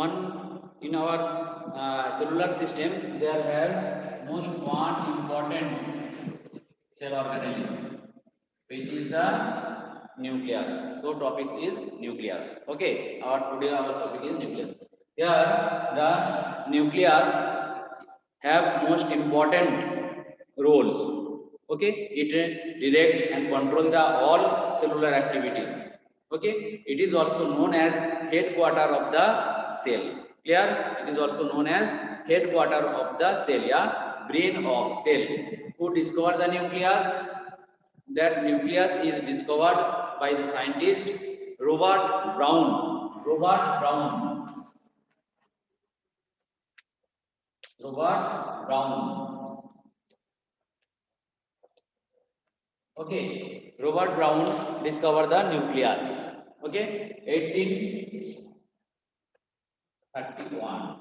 one in our cellular system there have most one important cell organelles which is the nucleus. So topic is nucleus. Okay, our topic is nucleus. Here the nucleus have most important roles. Okay, it directs and control the all cellular activities. Okay, it is also known as headquarter of the cell. Clear? It is also known as headquarter of the cell. Yeah, brain of cell. Who discovered the nucleus? That nucleus is discovered by the scientist Robert Brown. Robert Brown. Robert Brown. Okay, Robert Brown discovered the nucleus. Okay, 1831.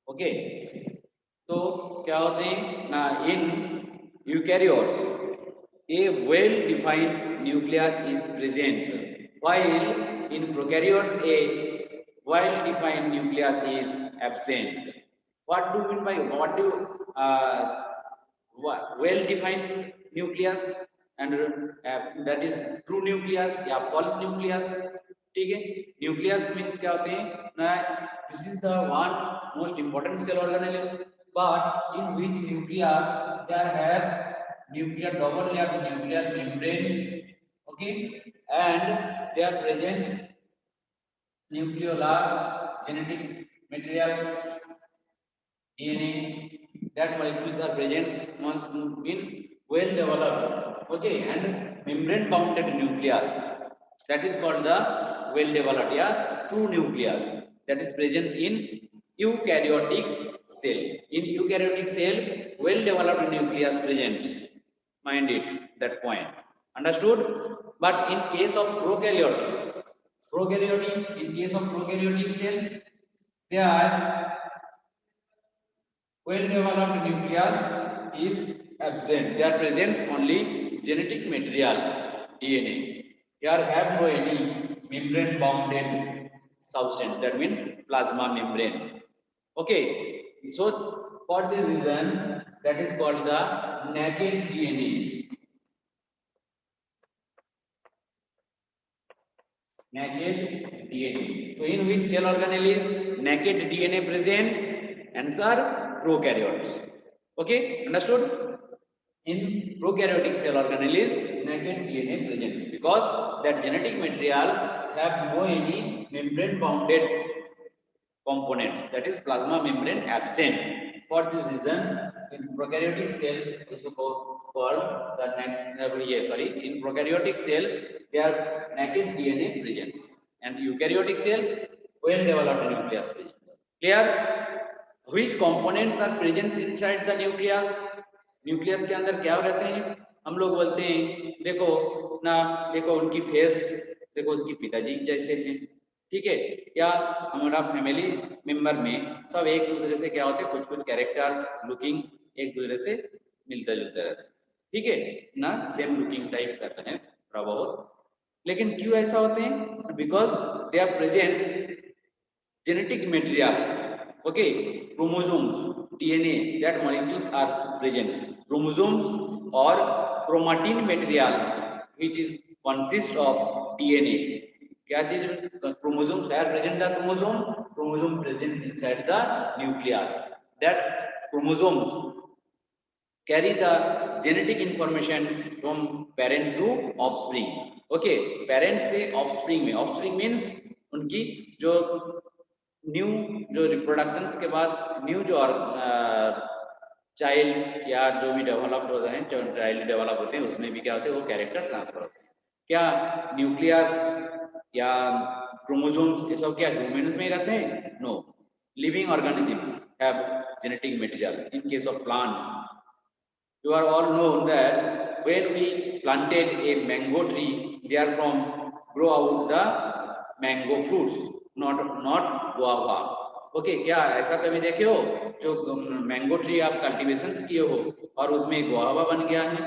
Okay, तो क्या होते हैं ना in eukaryotes a well defined nucleus is present while in prokaryotes a well defined nucleus is absent. What do you mean by what do well defined nucleus and that is true nucleus या false nucleus? ठीक है, nucleus means क्या होते हैं ना, this is the one most important cell organelles, but in which nucleus there have nuclear double layer nuclear membrane. Okay, and their presence nucleolus genetic materials DNA, that molecules are present means well developed. Okay, and membrane bounded nucleus, that is called the well developed, yeah, true nucleus, that is present in eukaryotic cell. In eukaryotic cell well developed nucleus presents. Mind it, that point. Understood? But in case of prokaryotic, in case of prokaryotic cell, they are well developed nucleus is absent. There presents only genetic materials, DNA. Here have no any membrane bounded substance, that means plasma membrane. Okay, so for this reason that is called the naked DNA. Naked DNA. So in which cell organelle is naked DNA present? Answer, prokaryotes. Okay, understood? In prokaryotic cell organelle is naked DNA presents because that genetic materials have no any membrane bounded components, that is plasma membrane absent. For these reasons in prokaryotic cells is called the in prokaryotic cells they are naked DNA presents and eukaryotic cells well developed nucleus presents. Clear? Which components are present inside the nucleus? Nucleus के अंदर क्या रहते हैं? हम लोग बोलते हैं देखो ना, देखो उनकी फेस देखो उसकी पिताजी जैसे हैं, ठीक है, या हमारा फैमिली मेंबर में सब एक दूसरे से क्या होते हैं, कुछ कुछ कैरेक्टर्स लुकिंग एक दूसरे से मिलते जुलते रहते हैं, ठीक है ना, सेम लुकिंग टाइप रहते हैं थोड़ा बहुत. लेकिन क्यों ऐसा होते हैं? Because they are presence genetic material. Okay, chromosomes, DNA, that molecules are present. Chromosomes or chromatin materials which is consist of DNA. क्या चीज? chromosomes, where present the chromosome present inside the nucleus. That chromosomes carry the genetic information from parent to offspring. Okay, parents से offspring में, offspring means उनकी जो new जो reproductions के बाद new जो चाइल्ड या जो भी डेवलप्ड होते हैं, जो चाइल्ड डेवलप होते हैं उसमें भी क्या होते हैं, वो कैरेक्टर ट्रांसफर होते हैं. क्या न्यूक्लियस या क्रोमोसोम्स ये सब क्या ह्यूमंस में ही रहते हैं? No, living organisms have genetic materials. In case of plants, you are all know that when we planted a mango tree, therefrom grow out the mango fruits, not guava. Okay, क्या ऐसा कभी देखे हो जो मैंगो ट्री आप cultivation किए हो और उसमें गुआवा बन गया है?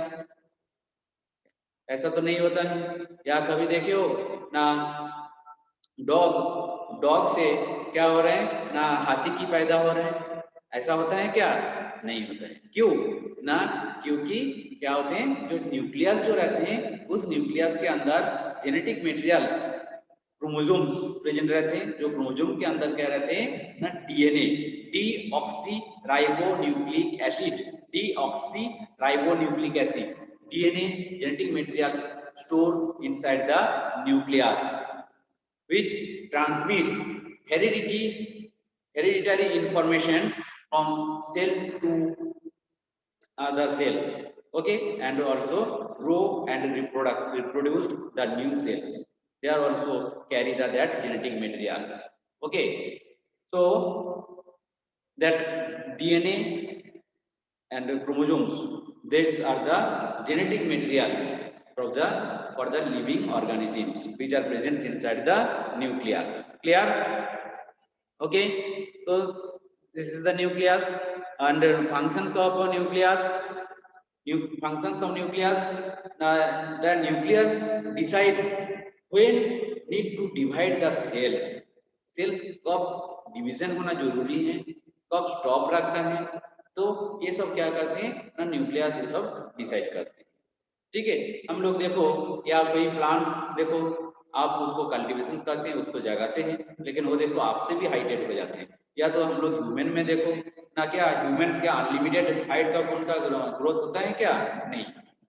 ऐसा तो नहीं होता है. या कभी देखे हो ना डॉग से क्या हो रहा है ना, हाथी की पैदा हो रहा है, ऐसा होता है क्या? नहीं होता है। क्यों ना? क्योंकि क्या होते हैं, जो न्यूक्लियस जो रहते हैं उस न्यूक्लियस के अंदर जेनेटिक मटेरियल्स क्रोमोसोम्स प्रेजेंट रहते हैं। जो क्रोमोसोम के अंदर क्या रहते हैं ना, DNA, deoxy ribonucleic acid, deoxy ribonucleic acid, DNA genetic materials stored inside the nucleus, which transmits hereditary informations from cell to other cells. Okay, and also grow and reproduce the new cells. They are also carry that genetic materials. Okay, so that DNA and the chromosomes, these are the genetic materials for the living organisms which are present inside the nucleus. Clear? Okay, so this is the nucleus and functions of nucleus. Functions of nucleus, the nucleus decides when need to divide the cells. Cells कब division होना जरूरी है, कब stop रखना है, तो ये सब क्या करते हैं ना, न्यूक्लियस ये सब डिसाइड करते हैं। ठीक है, हम लोग देखो या कोई प्लांट्स देखो, आप उसको कल्टीवेशन करते हैं, उसको जगाते हैं, लेकिन वो देखो आपसे भी हाइटेड हो जाते हैं। या तो हम लोग ह्यूमन में देखो ना, क्या ह्यूमन्स क्या अनलिमिटेड हाइट तक उनका ग्रोथ होता है क्या? नहीं,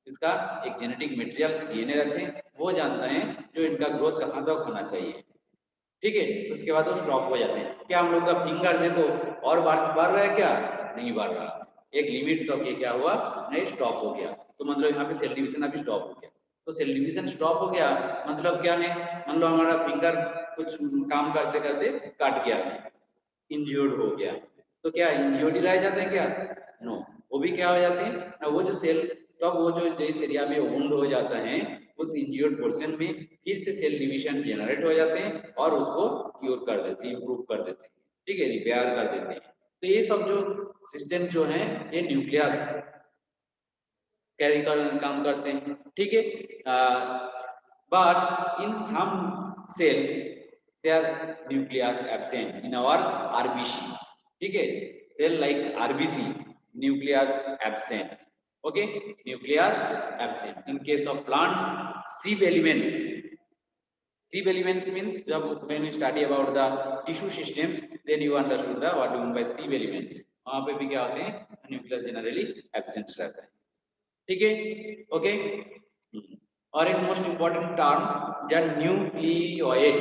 इसका एक जेनेटिक मटेरियल्स डीएनए रहते हैं, वो जानता है जो इनका ग्रोथ कहाँ तक होना चाहिए। ठीक है, उसके बाद वो स्टॉप हो जाते हैं। क्या हम लोग का फिंगर देखो और बढ़ रहा है क्या? नहीं बढ़ रहा, एक लिमिट तक ये क्या हुआ, नहीं स्टॉप हो गया। तो मतलब यहाँ पे सेल डिवीजन अभी स्टॉप हो गया। तो सेल डिवीजन स्टॉप हो गया मतलब क्या है, मान लो हमारा फिंगर कुछ काम करते करते कट गया, इंज्योर्ड हो गया, तो क्या इंज्योर्ड ही रह जाते हैं क्या? नो, वो भी क्या हो जाते हैं ना, वो जो सेल, तब वो जो जिस एरिया में वुंड हो जाता है उस इंज्योर्ड पोर्शन में फिर से सेल डिवीजन जनरेट हो जाते हैं और उसको क्योर कर देते हैं, इंप्रूव कर देते हैं। ठीक है, रिपेयर कर देते हैं। तो ये सब जो सिस्टम जो है ये न्यूक्लियस कैरी कर काम करते हैं। ठीक है, but in some cells their nucleus absent in our RBC. ठीक है, cell like RBC nucleus absent. Okay, nucleus absent in case of plants. Sieve elements, sieve elements means जब when you study about the tissue systems then you understood the what you mean by sieve elements. वहां पे भी क्या होते हैं, nucleus generally absent रहता है। ठीक है, ओके। और एक most important terms the nucleoid,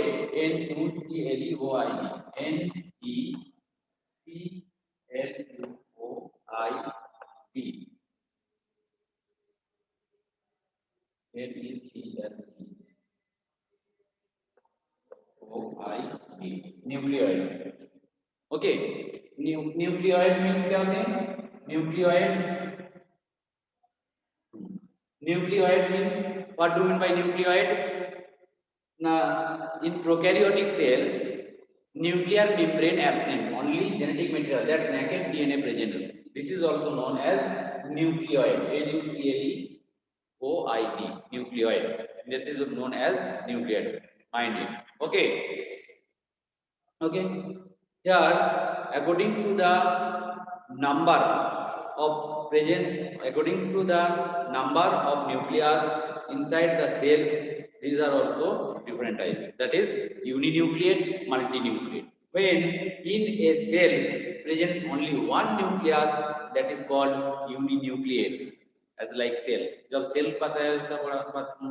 NUCLEOID, nucleoid. Okay, nucleoid means क्या होते हैं? Nucleoid means, what do you mean by nucleoid? Now, in prokaryotic cells, nuclear membrane absent, only genetic material, that naked DNA present. This is also known as nucleoid, NUCLEOID, nucleoid. That is known as nucleoid. Mind it. Okay. Okay. Here, according to the number of presence, according to the number of nucleus inside the cells, these are also different types. That is uninucleate, multinucleate. When in a cell presents only one nucleus, that is called uninucleate. As like cell, जब cell पता है तब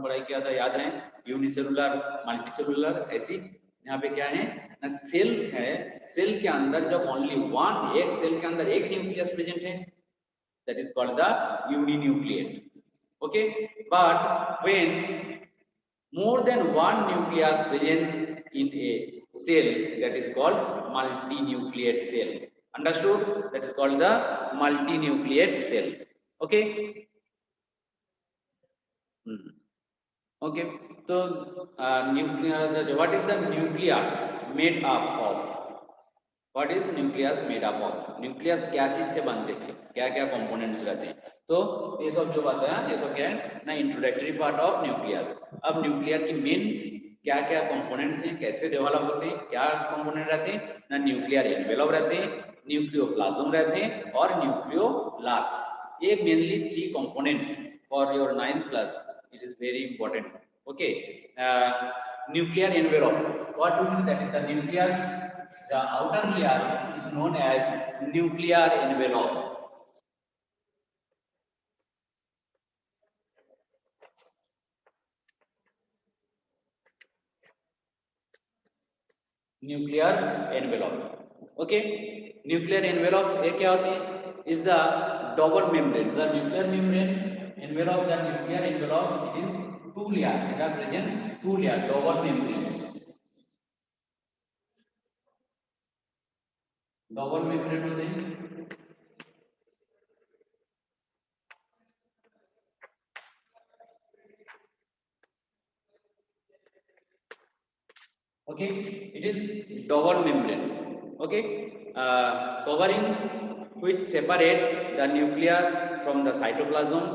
पढ़ाई किया था, याद है, unicellular, multicellular, ऐसी यहाँ पे क्या है ना, सेल है, सेल के अंदर जब ओनली वन, एक सेल के अंदर एक न्यूक्लियस प्रेजेंट है, that is called the uninucleate. Okay, but when more than one nucleus presents in a cell, that is called multinucleate cell. Understood? That is called the multinucleate cell. Okay. Okay, so nucleus, what is the nucleus made up of? What is nucleus made up of? nucleus क्या चीज से बनते हैं, क्या क्या components रहते हैं, तो ये सब जो बताया ये सब क्या है ना, इंट्रोडक्टरी पार्ट ऑफ न्यूक्लियस। अब न्यूक्लियर की मेन क्या क्या कंपोनेंट्स हैं, कैसे डेवलप होते हैं, क्या कंपोनेंट रहते हैं ना, न्यूक्लियर एनवेलप रहते हैं, न्यूक्लियोप्लाज्म रहते हैं और न्यूक्लियोलास्ट। ये mainly 3 components for your 9th class, it is very important. Okay, nuclear envelope, what do mean, that is the nucleus, the outer layer is known as nuclear envelope. Nuclear envelope. Okay, nuclear envelope ये क्या होती है, is the double membrane, the nuclear membrane envelope, the nuclear envelope, it is 2 layer, it are present 2 layer double membrane, double membrane होते हैं। Okay, it is double membrane. Okay, covering which separates the nucleus from the cytoplasm.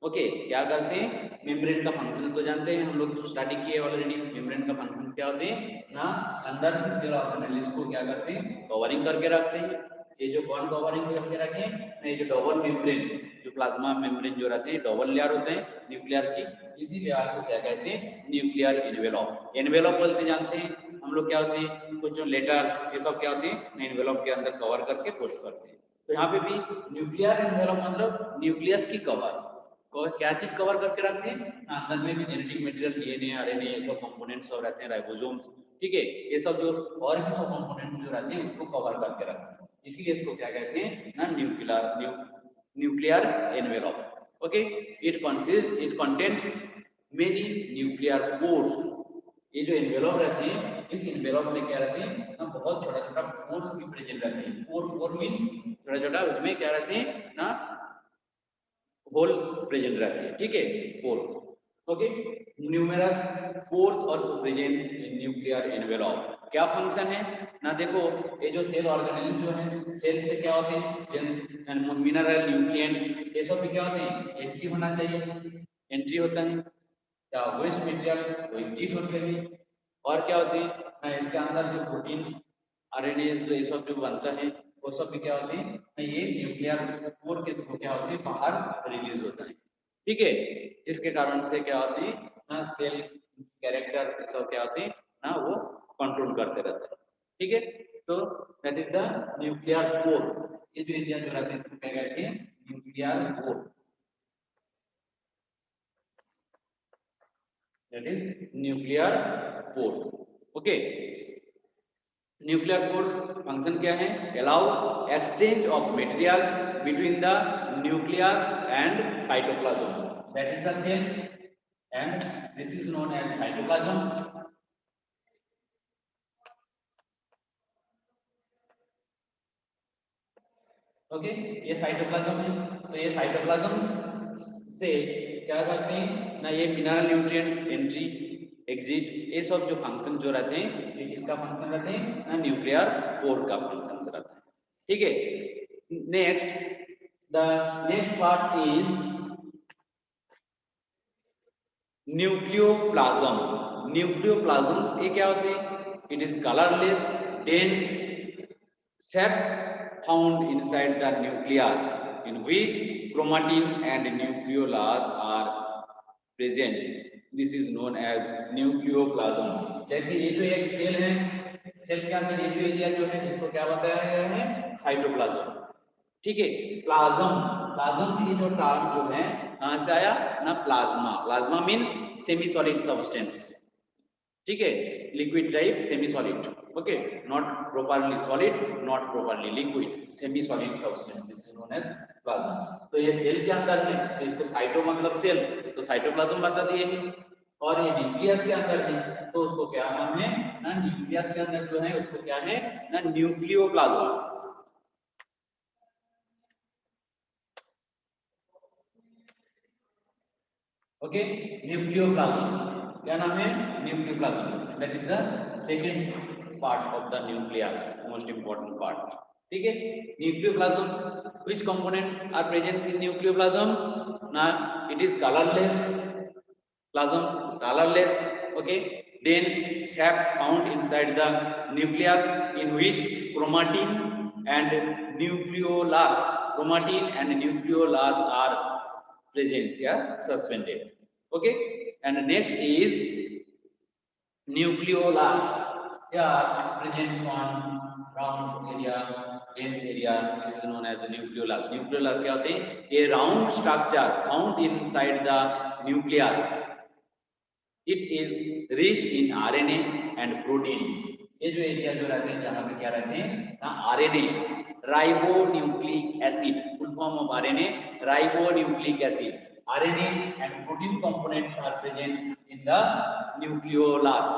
Okay, क्या करते हैं, membrane का function तो जानते हैं हम लोग, तो स्टडी किए ऑलरेडी। मेम्ब्रेन का फंक्शन क्या होते हैं ना, अंदर की सेल ऑर्गेनेल्स को क्या करते हैं, कवरिंग करके रखते हैं। ये जो कौन कवरिंग करके रखे, ये जो डबल मेम्ब्रेन, जो प्लाज्मा मेम्ब्रेन जो रहते हैं, डबल लेयर होते हैं न्यूक्लियर की, इसी लेयर को क्या कहते हैं, न्यूक्लियर एनवेलप। एनवेलप बोलते जानते हैं हम लोग, क्या होते हैं, कुछ जो लेटर्स ये सब क्या होते हैं, एनवेलप के अंदर कवर करके पोस्ट करते हैं। तो यहाँ पे भी न्यूक्लियर एनवेलप मतलब न्यूक्लियस की कवर, क्या चीज कवर करके रखते हैं, अंदर में भी जेनेटिक मटेरियल, डीएनए, आरएनए, ये सब कंपोनेंट्स सब रहते हैं, राइबोसोम्स, ठीक है, ये सब जो और भी सब कंपोनेंट जो रहते हैं उसको कवर करके रखते हैं, इसीलिए इसको क्या कहते हैं ना, nuclear envelope. Okay, it contains many nuclear pores. ये जो एनवेलप रहते हैं, इस एनवेलप में क्या रहते हैं ना, बहुत छोटा छोटा पोर्स भी प्रेजेंट रहते हैं। पोर मींस छोटा छोटा, उसमें क्या रहते हैं ना, होल्स प्रेजेंट रहती है, ठीक है, pore. Okay, numerous pores also present in nuclear envelope. क्या फंक्शन है ना, देखो ये जो सेल ऑर्गेनेल्स जो है, सेल से क्या होते हैं, मिनरल न्यूट्रिएंट्स, ये सब भी क्या होते हैं, एंट्री होना चाहिए, एंट्री होता है, क्या वेस्ट मटेरियल वो एग्जिट होते हैं, और क्या होते हैं ना, इसके अंदर जो प्रोटीन्स, आरएनए, जो ये सब जो बनता है, वो सब भी क्या होते हैं, ये न्यूक्लियर पोर के थ्रू क्या होते हैं, बाहर रिलीज होता है, ठीक है, जिसके कारण से क्या होते हैं ना, सेल कैरेक्टर्स ये सब क्या होते हैं ना, वो कंट्रोल करते रहते हैं, ठीक है। तो that is the nuclear pore. ये जो एरिया जो रहता है इसको क्या कहते हैं, nuclear pore, that is nuclear pore. Okay, nuclear pore function क्या है, allow exchange of materials between the nucleus and cytoplasm, that is the cell and this is known as cytoplasm. Okay, ये साइटोप्लाज्म है, तो ये cytoplasm से क्या करते हैं ना, ये मिनरल न्यूट्रिएंट्स एंट्री एग्जिट, ये सब जो फंक्शन जो रहते हैं, ये किसका फंक्शन रहते हैं ना, न्यूक्लियर पोर का फंक्शन रहता है, ठीक है। Next, the next part is nucleoplasm. Nucleoplasm ये क्या होते हैं, it is colourless dense shape found inside the nucleus in which chromatin and nucleolus are present. This is known as nucleoplasm. जैसे ये जो एक सेल है, सेल के अंदर ये जो एरिया जो है, जिसको क्या बताया गया है, साइटोप्लाज्म, ठीक है। प्लाज्म, प्लाज्म ये जो टर्म जो है कहां से आया ना, plasma, plasma means semi solid substance, ठीक है, liquid type semi solid, okay, not properly solid, not properly liquid, semi solid substance, this is known as plasma. तो ये सेल के अंदर है, तो इसको साइटो मतलब सेल, तो साइटोप्लाज्म बता दिए हैं, और ये न्यूक्लियस के अंदर है, तो उसको क्या नाम है ना, न्यूक्लियस के अंदर जो है उसको क्या है ना, न्यूक्लियोप्लाज्म। ओके, न्यूक्लियोप्लाज्म क्या नाम है, nucleoplasm, that is the second part of the nucleus, most important part, ठीक है। Nucleoplasm, which components are present in nucleoplasm, ना, it is colorless plasm, colorless, okay, dense sap found inside the nucleus, in which chromatin and nucleolus are present, yeah, suspended. Okay, and next is nucleolus. Yeah, presents on round area, dense area. This is known as the nucleolus. Nucleolus क्या होते हैं? A round structure found inside the nucleus. It is rich in RNA and proteins. ये जो area जो रहते हैं जहाँ पे क्या रहते हैं ना RNA, ribonucleic acid, full form of RNA, ribonucleic acid. RNA and protein components are present in the nucleolus.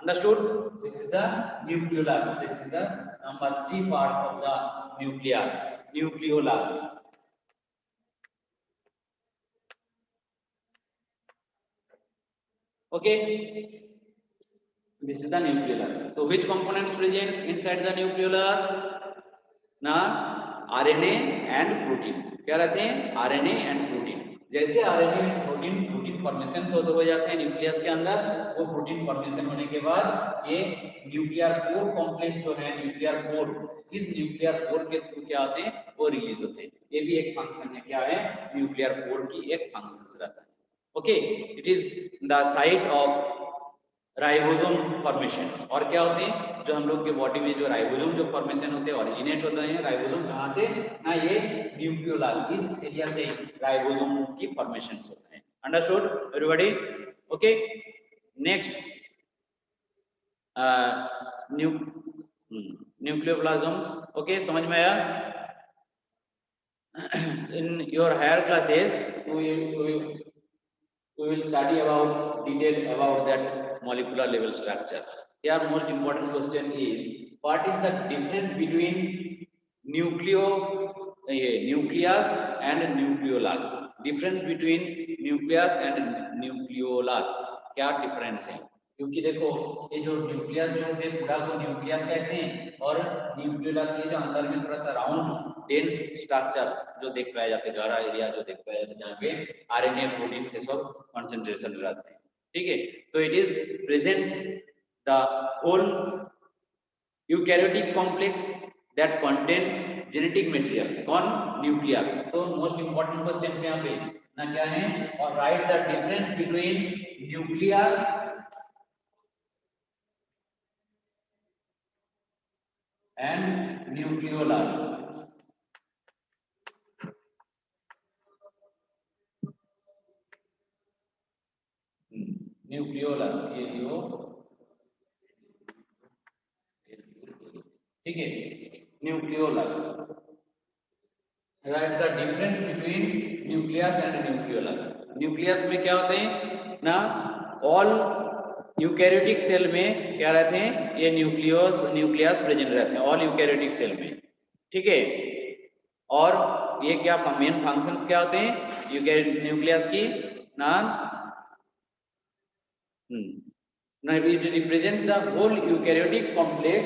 Understood? This is the nucleolus. This is the number 3 part of the nucleus, nucleolus. Okay, this is the nucleolus. So which components present inside the nucleolus? ना RNA and protein. क्या रहते हैं? RNA and protein. जैसे RNA and protein formation हो जाते हैं nucleus के अंदर, वो प्रोटीन फॉर्मेशन होने के बाद ये न्यूक्लियर पोर कॉम्प्लेक्स जो है, न्यूक्लियर पोर, इस न्यूक्लियर पोर के थ्रू क्या होते हैं, वो रिलीज होते हैं. ये भी एक फंक्शन है. क्या है? न्यूक्लियर पोर की एक फंक्शन रहता है. Okay, it is the site of ribosome formations. और क्या होते हैं जो हम लोग के बॉडी में जो राइबोसोम जो फॉर्मेशन होते हैं, ओरिजिनेट होते हैं. राइबोसोम कहाँ से ना? ये न्यूक्लियोलस, इस एरिया से राइबोसोम की फॉर्मेशंस होते हैं. Understood everybody? Okay, next nucleoplasms. Okay, समझ में आया? in your higher classes we will study about detail about that molecular level structures. Here most important question is, what is the difference between nucleus and nucleolus? Difference between nucleus and nucleolus, क्या difference है? क्योंकि देखो ये जो nucleus जो होते हैं पूरा को न्यूक्लियस कहते हैं, और न्यूक्लियोलस ये जो अंदर में थोड़ा सा राउंड डेंस स्ट्रक्चर्स जो देख पाए जाते हैं, गाढ़ा एरिया जो देख पाए जाते हैं, जहाँ पे आरएनए प्रोटीन से सब कंसंट्रेशन रहते हैं. ठीक है, तो it is presents the whole eukaryotic complex that contains genetic materials on nucleus. तो मोस्ट इंपोर्टेंट क्वेश्चन यहाँ पे ना क्या है, और right the difference between nucleus and nucleolus. Nucleolus, ये जो ठीक है, nucleolus. Write the difference between nucleus and nucleolus. Nucleus में क्या होते हैं ना, all यूकैरियोटिक सेल में क्या रहते हैं, ये न्यूक्लियस प्रेजेंट रहते हैं ऑल यूकैरियोटिक सेल में. ठीक है, और ये क्या मेन फंक्शंस क्या होते हैं न्यूक्लियस की ना, it represents the whole eukaryotic complex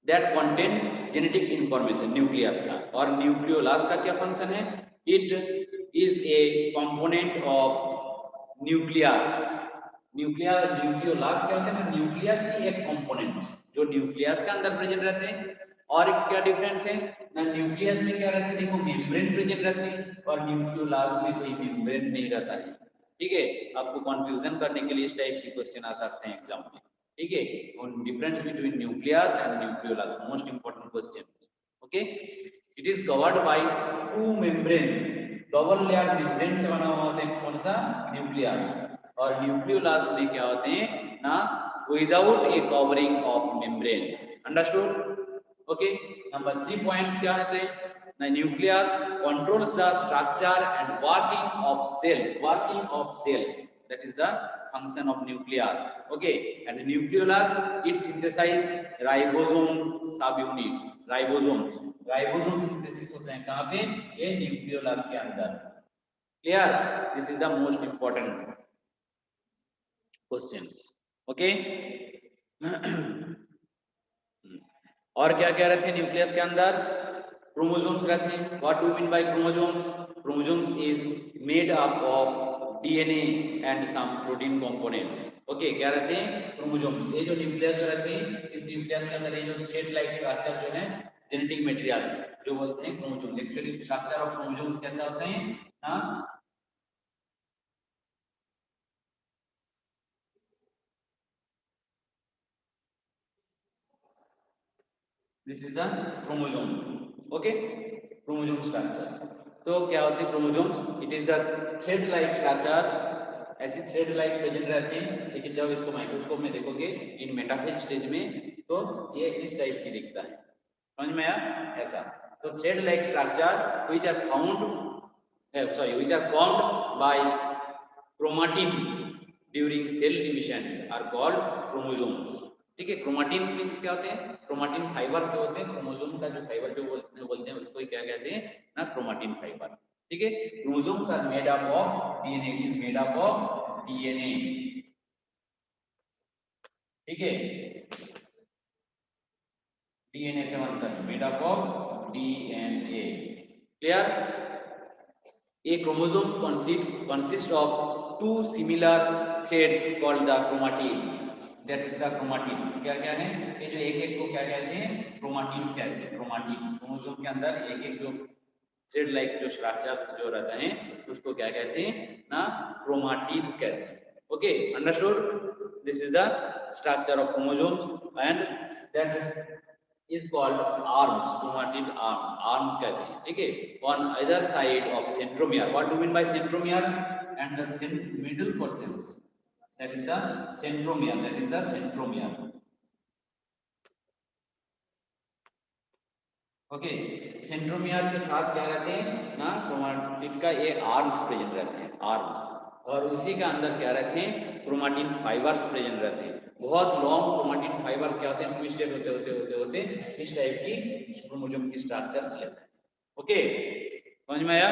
that contain genetic information nucleus का. और न्यूक्लियोलस का क्या फंक्शन है? It is a component of nucleus. Nucleolus क्या होते हैं ना, न्यूक्लियस की एक कंपोनेंट जो न्यूक्लियस के अंदर प्रेजेंट रहते हैं. और क्या डिफरेंस है ना, न्यूक्लियस में क्या रहता है, देखो मेम्ब्रेन प्रेजेंट रहते हैं, और न्यूक्लियोलस में कोई मेम्ब्रेन नहीं रहता है. ठीक है, आपको कंफ्यूजन करने के लिए इस टाइप की क्वेश्चन आ सकते हैं एग्जाम में. ठीक है, on difference between nucleus and nucleolus, most important question. Okay, it is covered by two membrane, double layer membrane से बना हुआ होता है कौन सा, न्यूक्लियस. और न्यूक्लियोलस में क्या होते हैं ना, without A covering of membrane. Understood? Okay, number 3 points क्या होते हैं ना, nucleus controls the structure and working of cells, that is the function of nucleus. Okay, and nucleolus it synthesize ribosome subunits. Ribosome synthesis होते हैं कहाँ पे, ये nucleolus के अंदर. Clear? This is the most important questions. Okay. और क्या क्या रहते हैं न्यूक्लियस के अंदर? क्रोमोसोम्स रहते हैं. What do mean by chromosomes? Chromosomes is made up of DNA and some protein components. Okay, क्या रहते हैं? क्रोमोसोम्स। ये जो न्यूक्लियस जो रहते हैं, इस न्यूक्लियस के अंदर ये जो थ्रेड लाइक स्ट्रक्चर जो है जेनेटिक मटेरियल्स जो बोलते हैं chromosomes. Actually structure of chromosomes कैसा होते हैं ना? This is the chromosome. Okay, chromosome structure. तो क्या होते हैं chromosomes? It is the thread like structure. ऐसी थ्रेड लाइक प्रेजेंट रहते हैं, लेकिन जब इसको माइक्रोस्कोप में देखोगे इन मेटाफेज स्टेज में, तो ये इस टाइप की दिखता है। समझ में आया? ऐसा। तो thread like structure which are formed by chromatin during cell divisions are called chromosomes। ठीक है, क्रोमाटिन मींस क्या होते हैं? क्रोमाटिन फाइबर जो होते हैं, क्रोमोसोम का जो फाइबर जो बोलते हैं उसको क्या कहते हैं ना? Chromatin fibre. ठीक है, chromosomes are made up of DNA. It is made up of DNA. ठीक है, डीएनए से बनता है, made up of DNA. Clear? A chromosomes consist of two similar threads called the chromatids। That is the chromatids। क्या क्या है? ये जो एक एक को क्या कहते हैं? क्रोमाटिड्स कहते हैं। क्रोमाटिड्स क्रोमोसोम के अंदर एक एक जो थ्रेड लाइक जो स्ट्रक्चर्स जो रहते हैं उसको क्या कहते हैं ना? क्रोमाटिड्स कहते हैं। Okay, understood? This is the structure of chromosomes and that is called arms। chromatid arms कहते हैं। ठीक है, on either side of centromere। what do you mean by centromere? and the middle portions, that is the centromere। that is the centromere। Okay, centromere के साथ क्या रहते हैं ना? क्रोमाटिड का ये आर्म्स प्रेजेंट रहते हैं, आर्म्स। और उसी के अंदर क्या रहते हैं? क्रोमाटिन फाइबर्स प्रेजेंट रहते हैं। बहुत लॉन्ग क्रोमाटिन फाइबर क्या होते हैं? ट्विस्टेड होते होते होते होते इस टाइप की क्रोमोसोम की स्ट्रक्चर्स लेते हैं। ओके, समझ में आया?